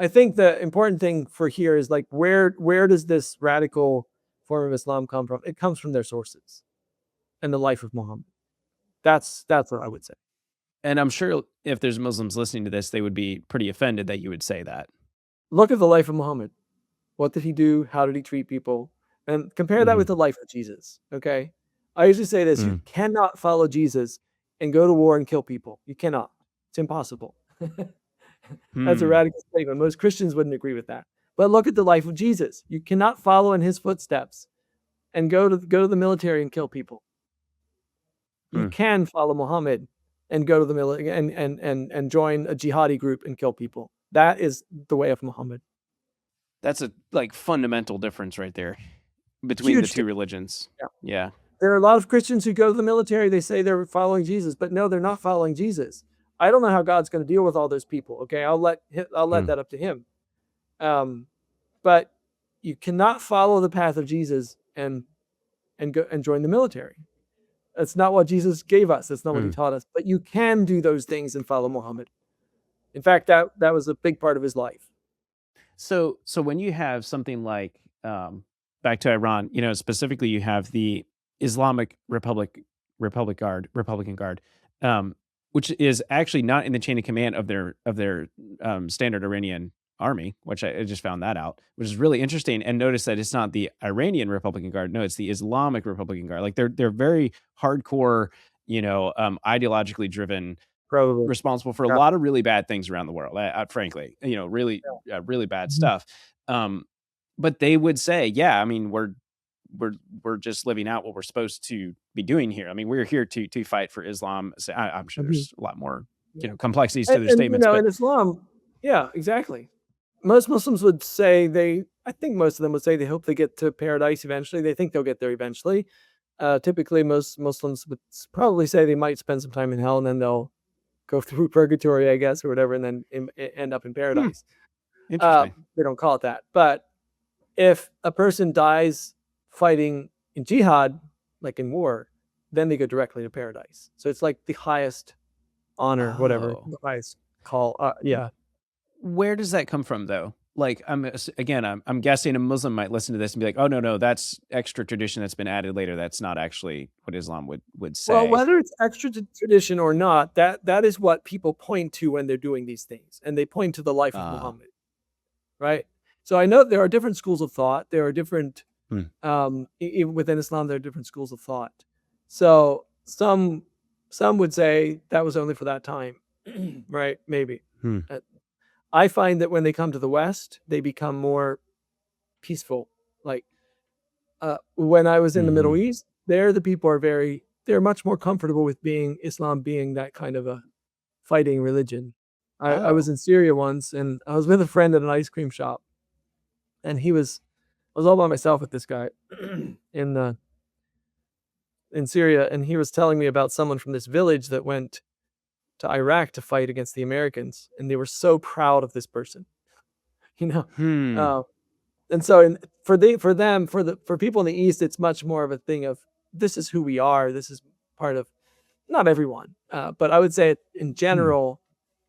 I think the important thing for here is like where does this radical form of Islam come from? It comes from their sources and the life of Muhammad. That's what I would say. And I'm sure if there's Muslims listening to this, they would be pretty offended that you would say that. Look at the life of Muhammad. What did he do? How did he treat people? And compare that Mhm. with the life of Jesus. Okay. I usually say this: you Mm. cannot follow Jesus and go to war and kill people. You cannot. It's impossible. That's a Hmm. radical statement. Most Christians wouldn't agree with that. But look at the life of Jesus. You cannot follow in his footsteps and go to the military and kill people. You Hmm. can follow Muhammad and go to the military and join a jihadi group and kill people. That is the way of Muhammad. That's a like fundamental difference right there between the Huge. two religions. Yeah. Yeah. There are a lot of Christians who go to the military. They say they're following Jesus, but no, they're not following Jesus. I don't know how God's going to deal with all those people. Okay, I'll let Hmm. that up to Him. But you cannot follow the path of Jesus and go and join the military. That's not what Jesus gave us. That's not what He Hmm. taught us. But you can do those things and follow Muhammad. In fact, that was a big part of his life. So when you have something like back to Iran, specifically you have the Islamic Republican Guard, um, which is actually not in the chain of command of their standard Iranian army, which I just found that out, which is really interesting. And notice that it's not the Iranian Republican Guard, no, it's the Islamic Republican Guard. Like they're very hardcore, ideologically driven, Probably. responsible for a Yeah. lot of really bad things around the world. Frankly, really, really bad Mhm. stuff. Um, but they would say, "Yeah, I mean, we're just living out what we're supposed to be doing here. I mean, we're here to fight for Islam." So I'm sure Mhm. there's a lot more, Yeah. complexities to their statements, In but Islam, yeah, exactly. Most Muslims would say I think most of them would say they hope they get to paradise eventually. They think they'll get there eventually. Typically, most Muslims would probably say they might spend some time in hell and then they'll go through purgatory, I guess, or whatever, and then end up in hmm, paradise. interesting. They don't call it that. But if a person dies fighting in jihad, like in war, then they go directly to paradise. So it's like the highest honor, whatever, Oh, the highest call. Yeah. where does that come from, though? Like, I'm guessing a Muslim might listen to this and be like, "Oh, no, that's extra tradition that's been added later. That's not actually what Islam would Well, say." whether it's extra tradition or not, that is what people point to when they're doing these things, and they point to the life of Uh, Muhammad, right? So I know there are different schools of thought. There are different, hmm, even within Islam, there are different schools of thought. So some would say that was only for that time, right? Maybe. hmm. Uh, I find that when they come to the West, they become more peaceful. Like when I was in the Middle Mhm. East, there the people are they're much more comfortable with being Islam being that kind of a fighting religion. I was Oh. in Syria once and I was with a friend at an ice cream shop and I was all by myself with this guy in in Syria and he was telling me about someone from this village that went to Iraq to fight against the Americans and they were so proud of this person, you know. Hmm. Uh, And so for them, for people in the East, it's much more of a thing of this is who we are. This is part of not everyone, but I would say in Hmm. general,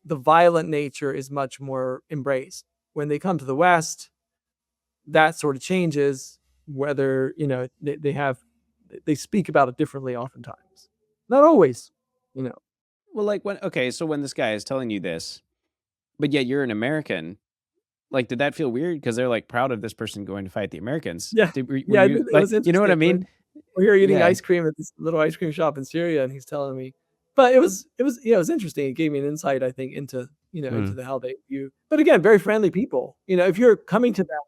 the violent nature is much more embraced. When they come to the West, that sort of changes. Whether they speak about it differently oftentimes, not always, you know. Well, like so when this guy is telling you this, but yet you're an American, like, did that feel weird? Because they're like proud of this person going to fight the Americans. Yeah, Were yeah, you it like, was you know what I interesting. mean? We're here eating Yeah. ice cream at this little ice cream shop in Syria, and he's telling me, but it was interesting. It gave me an insight, I think, into Hmm. into how they view. But again, very friendly people. If you're coming to them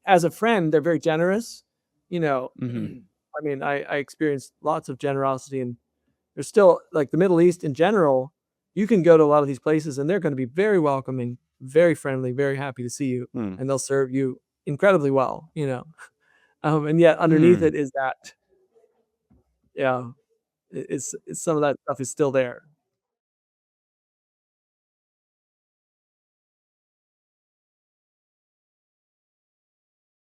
as a friend, they're very generous. Hmm. I mean, I experienced lots of generosity, and there's still like the Middle East in general. You can go to a lot of these places, and they're going to be very welcoming, very friendly, very happy to see you, Hmm. and they'll serve you incredibly well. And yet underneath Hmm. it is that, yeah, it's some of that stuff is still there.